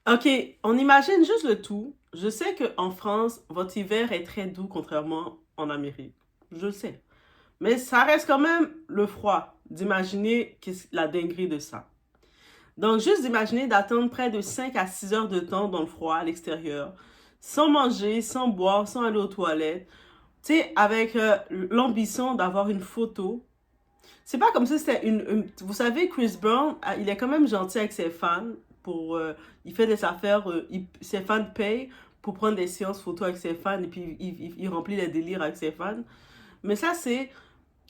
Ok, on imagine juste le tout. Je sais qu'en France, votre hiver est très doux, contrairement en Amérique. Je le sais. Mais ça reste quand même le froid d'imaginer la dinguerie de ça. Donc, juste d'imaginer d'attendre près de 5 à 6 heures de temps dans le froid à l'extérieur, sans manger, sans boire, sans aller aux toilettes, tu sais, avec l'ambition d'avoir une photo. C'est pas comme si c'était Vous savez, Chris Brown, il est quand même gentil avec ses fans. Il fait des affaires, ses fans payent pour prendre des séances photos avec ses fans et puis il remplit les délires avec ses fans. Mais ça, c'est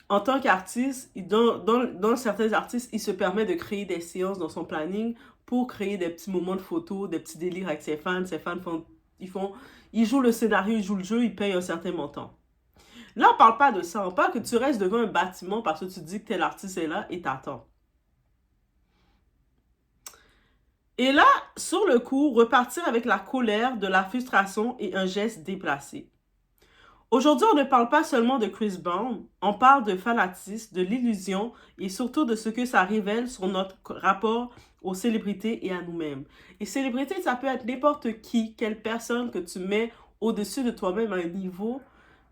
en tant qu'artiste, dans certains artistes, il se permet de créer des séances dans son planning pour créer des petits moments de photos, des petits délires avec ses fans. Ses fans ils jouent le scénario, ils jouent le jeu, ils payent un certain montant. Là, on parle pas de ça. On parle que tu restes devant un bâtiment parce que tu dis que tel artiste est là et t'attends. Et là, sur le coup, repartir avec la colère, de la frustration et un geste déplacé. Aujourd'hui, on ne parle pas seulement de Chris Brown, on parle de fanatisme, de l'illusion et surtout de ce que ça révèle sur notre rapport aux célébrités et à nous-mêmes. Et célébrité, ça peut être n'importe qui, quelle personne que tu mets au-dessus de toi-même à un niveau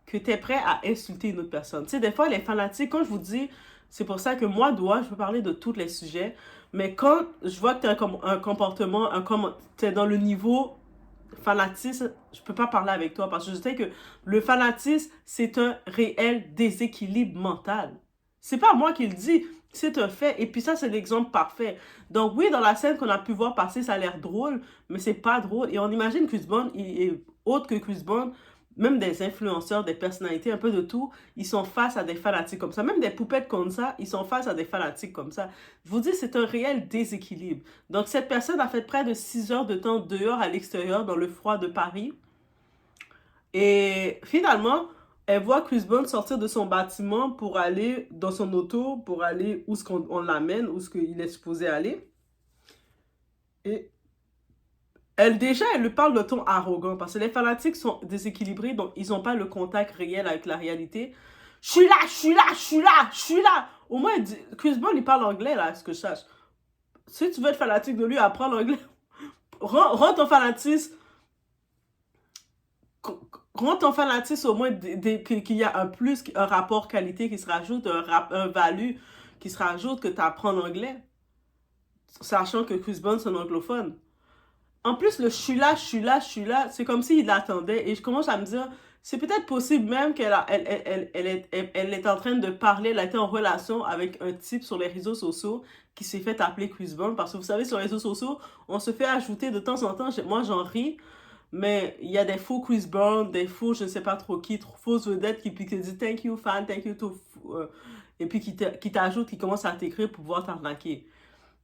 que tu es prêt à insulter une autre personne. Tu sais, des fois, les fanatiques, quand je vous dis, c'est pour ça que moi, je peux parler de tous les sujets, mais quand je vois que tu as un comportement, tu es dans le niveau fanatisme, je peux pas parler avec toi parce que je sais que le fanatisme, c'est un réel déséquilibre mental. C'est pas moi qui le dis, c'est un fait. Et puis ça, c'est l'exemple parfait. Donc oui, dans la scène qu'on a pu voir passer, ça a l'air drôle, mais c'est pas drôle. Et on imagine Chris Brown, et autre que Chris Brown, même des influenceurs, des personnalités, un peu de tout, ils sont face à des fanatiques comme ça. Même des poupettes comme ça, ils sont face à des fanatiques comme ça. Je vous dis, c'est un réel déséquilibre. Donc, cette personne a fait près de 6 heures de temps dehors à l'extérieur dans le froid de Paris. Et finalement, elle voit Chris Brown sortir de son bâtiment pour aller dans son auto, pour aller où est-ce qu'on l'amène, où est-ce qu'il est supposé aller. Et elle lui parle de ton arrogant parce que les fanatiques sont déséquilibrés, donc ils n'ont pas le contact réel avec la réalité. Je suis là, je suis là, je suis là, je suis là. Au moins, Chris Brown, il parle anglais, là, à ce que je sache. Si tu veux être fanatique de lui, apprends l'anglais. Rends ton fanatisme. Rends ton fanatisme au moins qu'il y a un plus, un rapport qualité qui se rajoute, un value qui se rajoute, que tu apprends l'anglais. Sachant que Chris Brown, c'est un anglophone. En plus, le je suis là, je suis là, je suis là, c'est comme s'il l'attendait. Et je commence à me dire, c'est peut-être possible même elle est en train de parler, elle a été en relation avec un type sur les réseaux sociaux qui s'est fait appeler Chris Brown. Parce que vous savez, sur les réseaux sociaux, on se fait ajouter de temps en temps, moi j'en ris, mais il y a des faux Chris Brown, des faux je ne sais pas trop qui, fausses vedettes qui te disent thank you fan, thank you to... et puis qui t'ajoutent, qui commencent à t'écrire pour pouvoir t'arnaquer.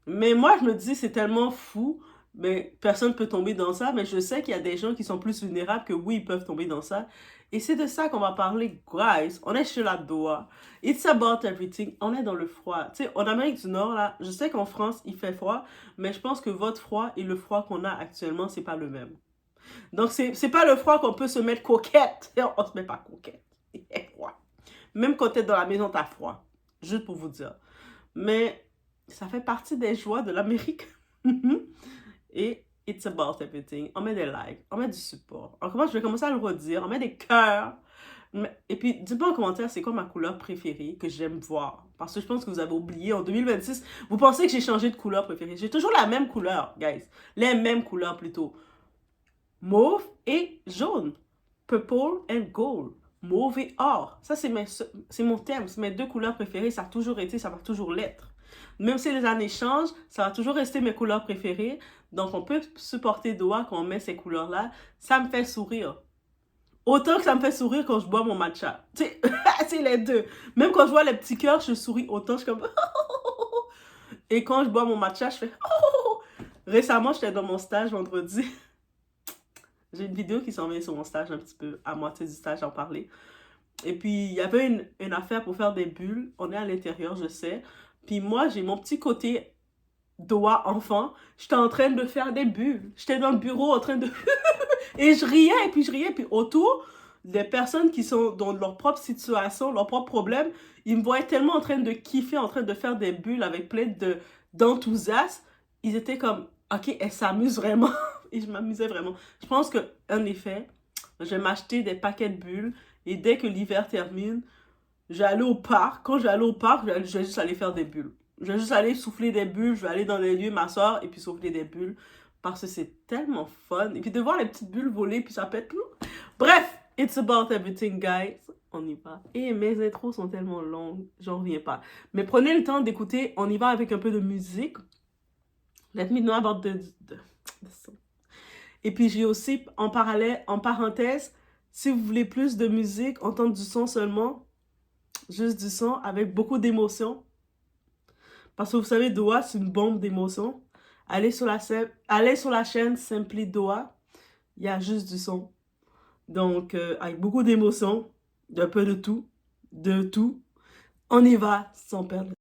Mais moi, je me dis, c'est tellement fou, mais personne ne peut tomber dans ça, mais je sais qu'il y a des gens qui sont plus vulnérables que oui, ils peuvent tomber dans ça. Et c'est de ça qu'on va parler, guys. On est chez la Doha. It's about everything. On est dans le froid. Tu sais, en Amérique du Nord, là, je sais qu'en France, il fait froid, mais je pense que votre froid et le froid qu'on a actuellement, c'est pas le même. Donc, c'est pas le froid qu'on peut se mettre coquette. On se met pas coquette. Il fait froid. Même quand t'es dans la maison, t'as froid. Juste pour vous dire. Mais ça fait partie des joies de l'Amérique. Et it's about everything. On met des likes, on met du support. Je vais commencer à le redire. On met des cœurs. Et puis, dites-moi en commentaire, c'est quoi ma couleur préférée que j'aime voir. Parce que je pense que vous avez oublié, en 2026, vous pensez que j'ai changé de couleur préférée. J'ai toujours la même couleur, guys. Les mêmes couleurs plutôt. Mauve et jaune. Purple and gold. Mauve et or. Ça, c'est mon thème. C'est mes deux couleurs préférées. Ça a toujours été, ça va toujours l'être. Même si les années changent, ça va toujours rester mes couleurs préférées. Donc, on peut supporter Doha quand on met ces couleurs-là. Ça me fait sourire. Autant que ça me fait sourire quand je bois mon matcha. C'est les deux. Même quand je vois les petits cœurs, je souris autant. Je suis comme... Et quand je bois mon matcha, je fais... Récemment, j'étais dans mon stage vendredi. J'ai une vidéo qui s'en vient sur mon stage un petit peu, à moitié du stage, j'en parlais. Et puis, il y avait une affaire pour faire des bulles. On est à l'intérieur, je sais. Puis moi, j'ai mon petit côté Doha enfant. J'étais en train de faire des bulles. J'étais dans le bureau en train de... et je riais, et puis je riais. Puis autour, des personnes qui sont dans leur propre situation, leurs propres problèmes, ils me voyaient tellement en train de kiffer, en train de faire des bulles avec plein d'enthousiasme. Ils étaient comme, ok, elle s'amuse vraiment. et je m'amusais vraiment. Je pense qu'en effet, je vais m'acheter des paquets de bulles et dès que l'hiver termine, je vais aller au parc. Quand je vais aller au parc, je vais juste aller faire des bulles. Je vais juste aller souffler des bulles, je vais aller dans les lieux m'asseoir et puis souffler des bulles parce que c'est tellement fun. Et puis de voir les petites bulles voler puis ça pète. Bref, it's about everything, guys. On y va. Et mes intros sont tellement longues, j'en reviens pas. Mais prenez le temps d'écouter, on y va avec un peu de musique. Let me know about the song. Et puis j'ai aussi en parallèle, en parenthèse, si vous voulez plus de musique, entendre du son seulement, juste du son avec beaucoup d'émotions. Parce que vous savez, Doha, c'est une bombe d'émotions. Allez sur la chaîne Simply Doha, il y a juste du son. Donc, avec beaucoup d'émotions, un peu de tout, on y va sans perdre.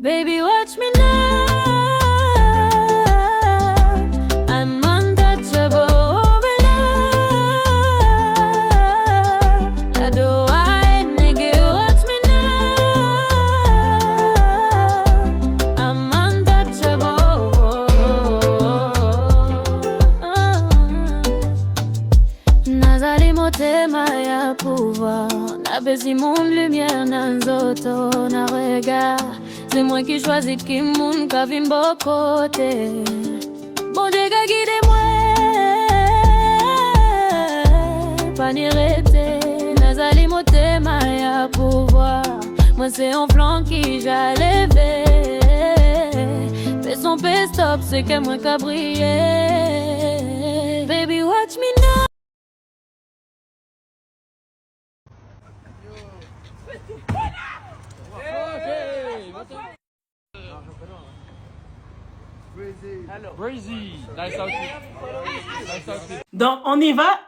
Baby, watch me now. I'm untouchable over love. I do I nigga, watch me now. I'm untouchable. Nazali motema ya pouvoir. Na besi mon lumière nan zoto na regard. C'est moi qui choisis qui moun ka vimbo côté. Bon Dieu ka guide moi. Pas ni rete. Nazali motema ya pouvoir. Moi c'est un flanc qui j'allais lever. Fais son paix stop, c'est que moi ka briller. Baby watch me now. Donc, on y va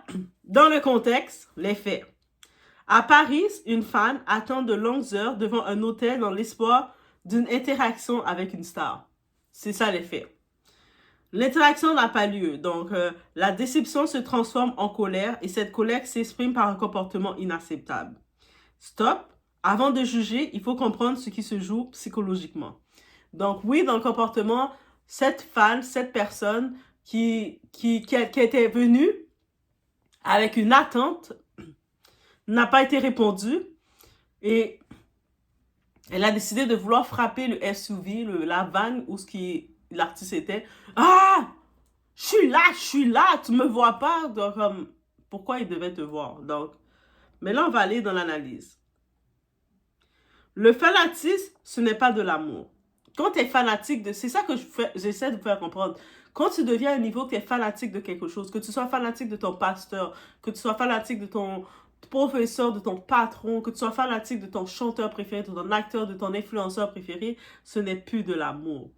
dans le contexte, les faits. À Paris, une fan attend de longues heures devant un hôtel dans l'espoir d'une interaction avec une star. C'est ça les faits. L'interaction n'a pas lieu, donc la déception se transforme en colère et cette colère s'exprime par un comportement inacceptable. Stop. Avant de juger, il faut comprendre ce qui se joue psychologiquement. Donc oui, dans le comportement, cette fan, cette personne qui était venue avec une attente n'a pas été répondue et elle a décidé de vouloir frapper le SUV, la van où l'artiste était. Ah! Je suis là, tu me vois pas. Donc, pourquoi il devait te voir? Donc, mais là, on va aller dans l'analyse. Le fanatisme, ce n'est pas de l'amour. Quand tu es fanatique de... C'est ça que j'essaie de vous faire comprendre. Quand tu deviens à un niveau que tu es fanatique de quelque chose, que tu sois fanatique de ton pasteur, que tu sois fanatique de ton professeur, de ton patron, que tu sois fanatique de ton chanteur préféré, de ton acteur, de ton influenceur préféré, ce n'est plus de l'amour.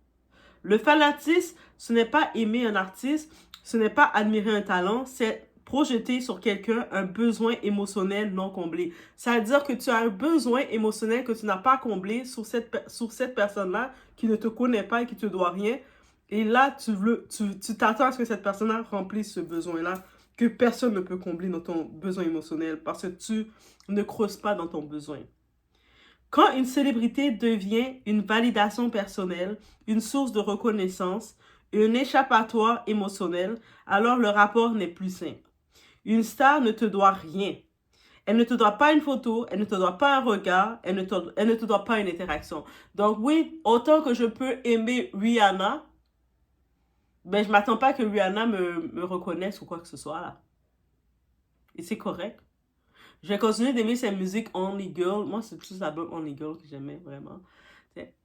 Le fanatisme, ce n'est pas aimer un artiste, ce n'est pas admirer un talent, c'est projeter sur quelqu'un un besoin émotionnel non comblé. Ça veut dire que tu as un besoin émotionnel que tu n'as pas comblé sur cette personne-là qui ne te connaît pas et qui te doit rien. Et là, tu t'attends à ce que cette personne-là remplisse ce besoin-là que personne ne peut combler dans ton besoin émotionnel parce que tu ne creuses pas dans ton besoin. Quand une célébrité devient une validation personnelle, une source de reconnaissance et un échappatoire émotionnel, alors le rapport n'est plus sain. Une star ne te doit rien. Elle ne te doit pas une photo, elle ne te doit pas un regard, elle ne te doit pas une interaction. Donc oui, autant que je peux aimer Rihanna, ben je ne m'attends pas que Rihanna me reconnaisse ou quoi que ce soit là. Et c'est correct. Je vais continuer d'aimer cette musique Only Girl. Moi, c'est plus l'album Only Girl que j'aimais vraiment.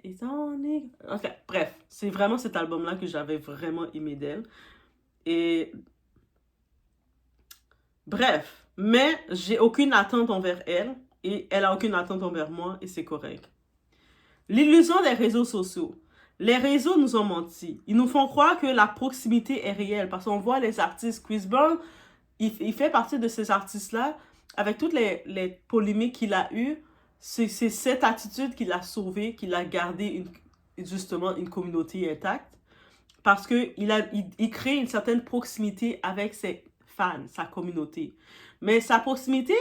It's only... Ok, bref. C'est vraiment cet album-là que j'avais vraiment aimé d'elle. Et... Bref. Mais j'ai aucune attente envers elle. Et elle a aucune attente envers moi. Et c'est correct. L'illusion des réseaux sociaux. Les réseaux nous ont menti. Ils nous font croire que la proximité est réelle. Parce qu'on voit les artistes. Chris Brown, il fait partie de ces artistes-là. Avec toutes les polémiques qu'il a eues, c'est cette attitude qui l'a sauvé, qui l'a gardé justement une communauté intacte. Parce qu'il crée une certaine proximité avec ses fans, sa communauté. Mais sa proximité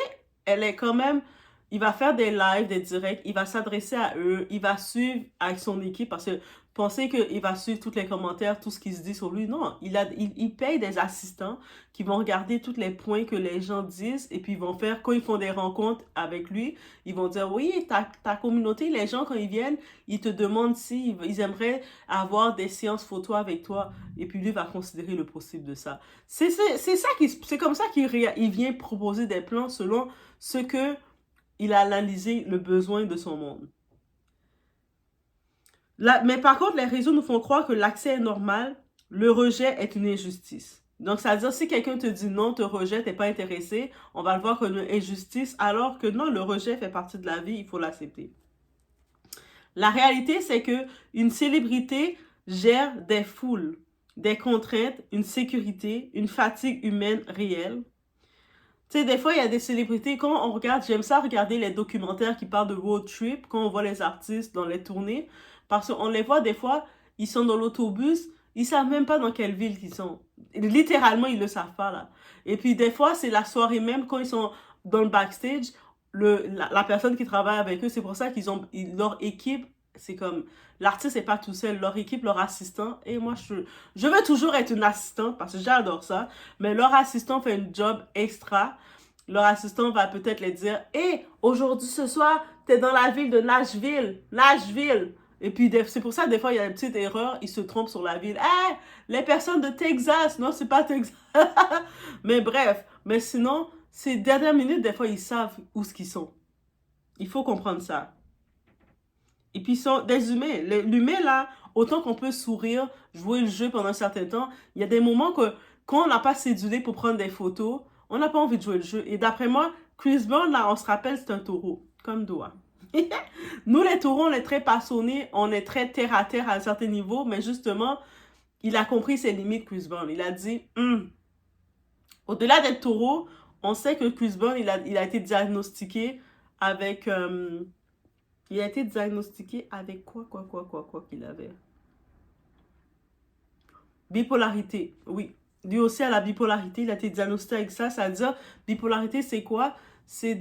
elle est quand même, il va faire des lives, des directs, il va s'adresser à eux, il va suivre avec son équipe parce que penser qu'il va suivre tous les commentaires, tout ce qui se dit sur lui, non, il paye des assistants qui vont regarder tous les points que les gens disent et puis ils vont faire, quand ils font des rencontres avec lui, ils vont dire, oui, ta communauté, les gens quand ils viennent, ils te demandent si ils aimeraient avoir des séances photos avec toi et puis lui va considérer le possible de ça. C'est comme ça il vient proposer des plans selon ce que il a analysé le besoin de son monde. Mais par contre, les réseaux nous font croire que l'accès est normal, le rejet est une injustice. Donc, ça veut dire si quelqu'un te dit non, te rejette, t'es pas intéressé, on va le voir comme une injustice, alors que non, le rejet fait partie de la vie, il faut l'accepter. La réalité, c'est que une célébrité gère des foules, des contraintes, une sécurité, une fatigue humaine réelle. Tu sais, des fois, il y a des célébrités, quand on regarde, j'aime ça regarder les documentaires qui parlent de road trip, quand on voit les artistes dans les tournées, parce qu'on les voit des fois, ils sont dans l'autobus, ils savent même pas dans quelle ville ils sont. Littéralement, ils le savent pas, là. Et puis, des fois, c'est la soirée même, quand ils sont dans le backstage, la personne qui travaille avec eux, c'est pour ça qu'ils ont leur équipe, c'est comme, l'artiste n'est pas tout seul, leur équipe, leur assistant, et moi, je veux toujours être une assistante, parce que j'adore ça, mais leur assistant fait un job extra. Leur assistant va peut-être les dire, « Hey, aujourd'hui, ce soir, t'es dans la ville de Nashville. Nashville. » Et puis, c'est pour ça, des fois, il y a une petite erreur, ils se trompent sur la ville. « Hey, les personnes de Texas. » Non, c'est pas Texas. Mais bref, mais sinon, ces dernières minutes, des fois, ils savent où ce qu'ils sont. Il faut comprendre ça. Et puis, ils sont des humains. L'humain, là, autant qu'on peut sourire, jouer le jeu pendant un certain temps, il y a des moments que, quand on n'a pas cédulé pour prendre des photos, on n'a pas envie de jouer le jeu. Et d'après moi, Chris Brown, là, on se rappelle, c'est un taureau. Comme Doha. Nous, les taureaux, on est très passionnés, on est très terre à terre à un certain niveau, mais justement, il a compris ses limites, Chris Brown. Il a dit, au-delà d'être taureau, on sait que Chris Brown, il a été diagnostiqué avec... il a été diagnostiqué avec quoi qu'il avait? Bipolarité, oui. Lui aussi à la bipolarité, il a été diagnostiqué avec ça. Ça veut dire, bipolarité, c'est quoi? C'est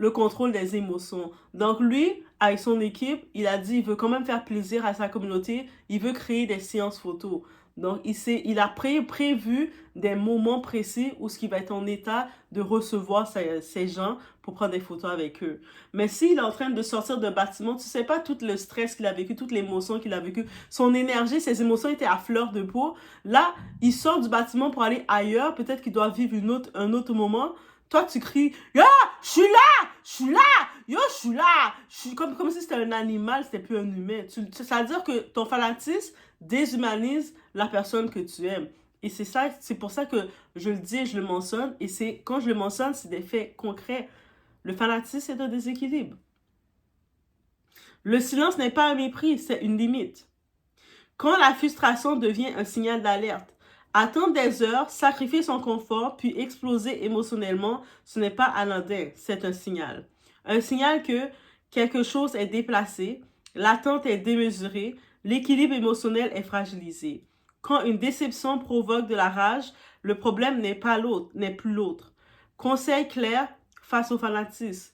le contrôle des émotions. Donc lui, avec son équipe, il a dit, il veut quand même faire plaisir à sa communauté. Il veut créer des séances photos. Donc il a prévu des moments précis où il va être en état de recevoir ces gens pour prendre des photos avec eux. Mais s'il est en train de sortir d'un bâtiment, tu sais pas tout le stress qu'il a vécu, toute l'émotion qu'il a vécu, son énergie, ses émotions étaient à fleur de peau. Là, il sort du bâtiment pour aller ailleurs, peut-être qu'il doit vivre un autre moment. Toi, tu cries, « Yo, je suis là! Je suis là! Yo, je suis là! » Comme si c'était un animal, c'était plus un humain. Ça veut dire que ton fanatisme déshumanise la personne que tu aimes. Et c'est pour ça que je le dis et je le mentionne. Et quand je le mentionne, c'est des faits concrets. Le fanatisme, c'est un déséquilibre. Le silence n'est pas un mépris, c'est une limite. Quand la frustration devient un signal d'alerte, attendre des heures, sacrifier son confort, puis exploser émotionnellement, ce n'est pas anodin, c'est un signal. Un signal que quelque chose est déplacé, l'attente est démesurée, l'équilibre émotionnel est fragilisé. Quand une déception provoque de la rage, le problème n'est plus l'autre. Conseil clair face au fanatisme.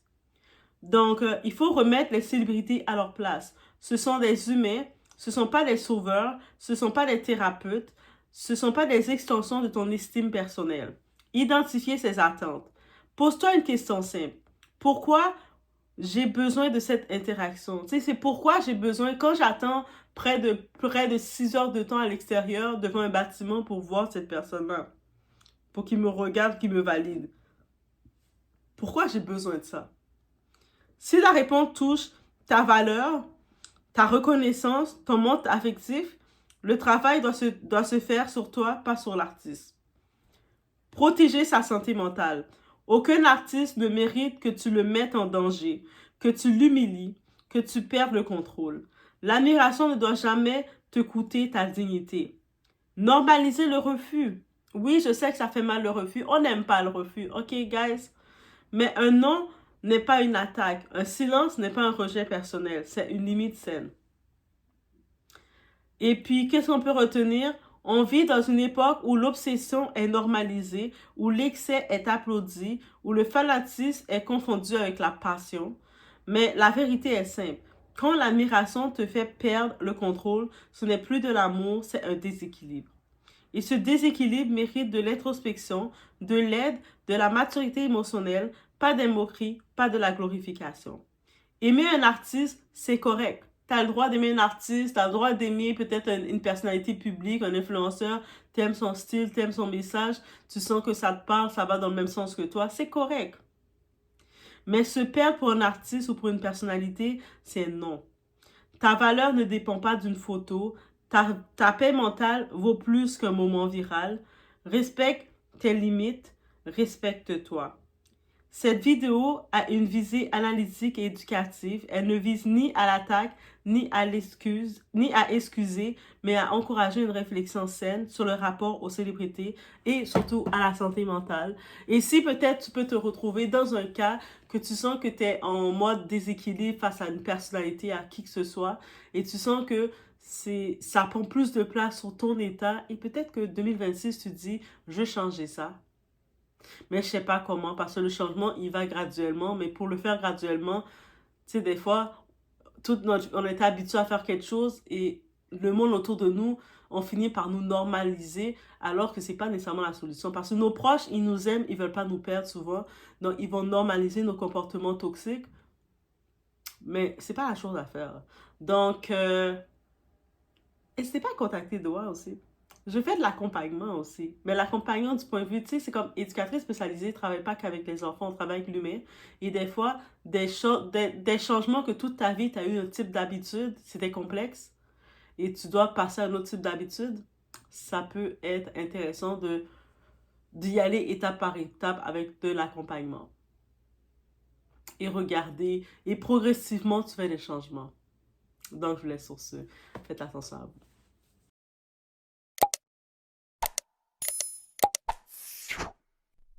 Donc, il faut remettre les célébrités à leur place. Ce sont des humains, ce ne sont pas des sauveurs, ce ne sont pas des thérapeutes, ce ne sont pas des extensions de ton estime personnelle. Identifier ses attentes. Pose-toi une question simple. Pourquoi j'ai besoin de cette interaction? Tu sais, c'est pourquoi j'ai besoin, quand j'attends près de 6 heures de temps à l'extérieur devant un bâtiment pour voir cette personne-là, pour qu'il me regarde, qu'il me valide. Pourquoi j'ai besoin de ça? Si la réponse touche ta valeur, ta reconnaissance, ton monde affectif, le travail doit se faire sur toi, pas sur l'artiste. Protéger sa santé mentale. Aucun artiste ne mérite que tu le mettes en danger, que tu l'humilies, que tu perdes le contrôle. L'admiration ne doit jamais te coûter ta dignité. Normaliser le refus. Oui, je sais que ça fait mal le refus. On n'aime pas le refus. OK, guys? Mais un non n'est pas une attaque. Un silence n'est pas un rejet personnel. C'est une limite saine. Et puis, qu'est-ce qu'on peut retenir? On vit dans une époque où l'obsession est normalisée, où l'excès est applaudi, où le fanatisme est confondu avec la passion. Mais la vérité est simple. Quand l'admiration te fait perdre le contrôle, ce n'est plus de l'amour, c'est un déséquilibre. Et ce déséquilibre mérite de l'introspection, de l'aide, de la maturité émotionnelle, pas des moqueries, pas de la glorification. Aimer un artiste, c'est correct. Tu as le droit d'aimer un artiste, tu as le droit d'aimer peut-être une personnalité publique, un influenceur, tu aimes son style, tu aimes son message, tu sens que ça te parle, ça va dans le même sens que toi, c'est correct. Mais se perdre pour un artiste ou pour une personnalité, c'est non. Ta valeur ne dépend pas d'une photo, ta paix mentale vaut plus qu'un moment viral. Respecte tes limites, respecte-toi. Cette vidéo a une visée analytique et éducative. Elle ne vise ni à l'attaque, ni à excuser, mais à encourager une réflexion saine sur le rapport aux célébrités et surtout à la santé mentale. Et si peut-être tu peux te retrouver dans un cas que tu sens que tu es en mode déséquilibre face à une personnalité, à qui que ce soit, et tu sens que ça prend plus de place sur ton état, et peut-être que 2026, tu te dis, je vais changer ça. Mais je sais pas comment, parce que le changement, il va graduellement. Mais pour le faire graduellement, tu sais, des fois, on est habitué à faire quelque chose et le monde autour de nous, on finit par nous normaliser alors que c'est pas nécessairement la solution. Parce que nos proches, ils nous aiment, ils veulent pas nous perdre souvent. Donc, ils vont normaliser nos comportements toxiques. Mais c'est pas la chose à faire. Donc, n'hésitez pas à contacter Doha aussi. Je fais de l'accompagnement aussi. Mais l'accompagnement du point de vue, tu sais, c'est comme éducatrice spécialisée, ne travaille pas qu'avec les enfants, on travaille avec l'humain. Et des fois, des changements que toute ta vie, tu as eu un type d'habitude, c'était complexe, et tu dois passer à un autre type d'habitude, ça peut être intéressant d'y aller étape par étape avec de l'accompagnement. Et regarder, et progressivement, tu fais des changements. Donc, je vous laisse sur ce. Faites attention à vous.